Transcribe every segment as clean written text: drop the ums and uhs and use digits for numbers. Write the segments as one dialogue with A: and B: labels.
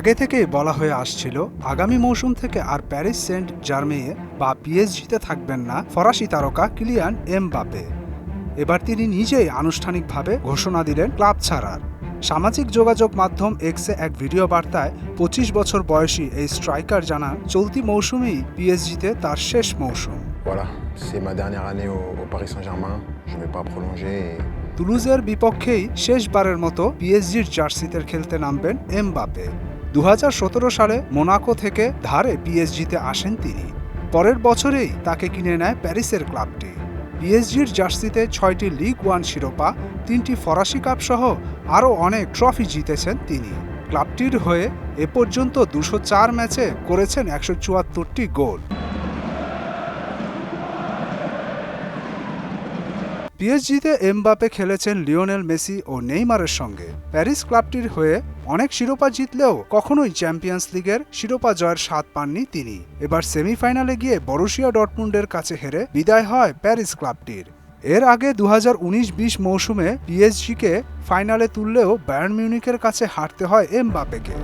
A: আগে থেকেই বলা হয়ে আসছিল আগামী মৌসুম থেকে আর প্যারিস সেন্ট জার্মেইয়ে বা পিএসজিতে থাকবেন না ফরাসি তারকা কিলিয়ান এমবাপে। এবার তিনি নিজেই আনুষ্ঠানিকভাবে ঘোষণা দিলেন ক্লাব ছাড়ার। সামাজিক যোগাযোগ মাধ্যম এক্সে এক ভিডিও বার্তায় ২৫ বছর বয়সী এই স্ট্রাইকার জানান চলতি মৌসুমেই পিএসজিতে তার শেষ মৌসুম।
B: Voilà, c'est ma dernière année au Paris Saint-Germain. Je ne vais pas prolonger.
A: তুলুজের বিপক্ষেই শেষবারের মতো পিএসজির জার্সিতে খেলতে নামবেন এমবাপে। ২০১৭ সালে মোনাকো থেকে ধারে পিএসজিতে আসেন তিনি। পরের বছরেই তাকে কিনে নেয় প্যারিসের ক্লাবটি। পিএসজির জার্সিতে ৬টি লিগ ওয়ান শিরোপা, ৩টি ফরাসি কাপ সহ আরও অনেক ট্রফি জিতেছেন তিনি। ক্লাবটির হয়ে এ পর্যন্ত ২০৪ ম্যাচে করেছেন ১৭৪টি গোল। পিএসজিতে এমবাপে খেলেছেন লিওনেল মেসি ও নেইমারের সঙ্গে। প্যারিস ক্লাবটির হয়ে অনেক শিরোপা জিতলেও কখনোই চ্যাম্পিয়ন্স লিগের শিরোপা জয়ের স্বাদ পাননি তিনি। এবার সেমিফাইনালে গিয়ে বরুসিয়া ডর্টমুন্ডের কাছে হেরে বিদায় হয় প্যারিস ক্লাবটির। এর আগে ২০১৯-২০ মৌসুমে পিএসজিকে ফাইনালে তুললেও বায়ার্ন মিউনিখের কাছে হারতে হয় এমবাপেকে।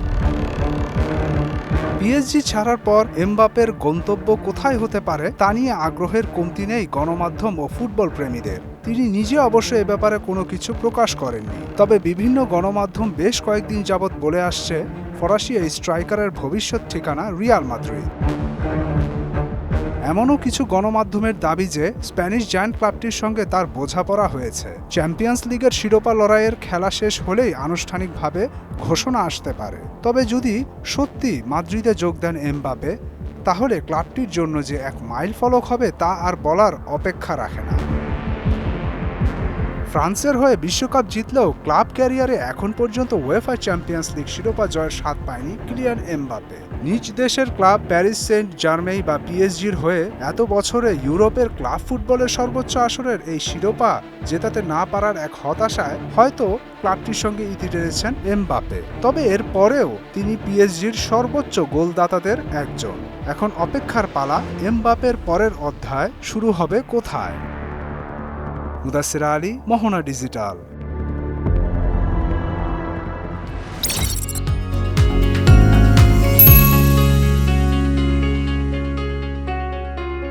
A: পিএসজি ছাড়ার পর এমবাপের গন্তব্য কোথায় হতে পারে তা নিয়ে আগ্রহের কমতি নেই গণমাধ্যম ও ফুটবল প্রেমীদের। তিনি নিজে অবশ্য এ ব্যাপারে কোনো কিছু প্রকাশ করেননি। তবে বিভিন্ন গণমাধ্যম বেশ কয়েকদিন যাবৎ বলে আসছে ফরাসি এই স্ট্রাইকারের ভবিষ্যৎ ঠিকানা রিয়াল মাদ্রিদ। এমনও কিছু গণমাধ্যমের দাবি যে স্প্যানিশ জায়ান্ট ক্লাবটির সঙ্গে তার বোঝাপড়া হয়েছে। চ্যাম্পিয়ন্স লিগের শিরোপা লড়াইয়ের খেলা শেষ হলেই আনুষ্ঠানিকভাবে ঘোষণা আসতে পারে। তবে যদি সত্যি মাদ্রিদে যোগ দেন এমবাপে, তাহলে ক্লাবটির জন্য যে এক মাইল ফলক হবে তা আর বলার অপেক্ষা রাখে না। ফ্রান্সের হয়ে বিশ্বকাপ জিতলেও ক্লাব ক্যারিয়ারে এখন পর্যন্ত উয়েফা চ্যাম্পিয়ন্স লিগ শিরোপা জয়ের স্বাদ পায়নি কিলিয়ান এমবাপে। নিজ দেশের ক্লাব প্যারিস সেন্ট জার্মেই বা পিএসজির হয়ে এত বছরে ইউরোপের ক্লাব ফুটবলের সর্বোচ্চ আসরের এই শিরোপা জেতাতে না পারার এক হতাশায় হয়তো ক্লাবটির সঙ্গে ইতি টেনেছেন এমবাপে। তবে এর পরেও তিনি পিএসজির সর্বোচ্চ গোলদাতাদের একজন। এখন অপেক্ষার পালা এমবাপের পরের অধ্যায় শুরু হবে কোথায়। মুদাসির আলী, মোহনা ডিজিটাল।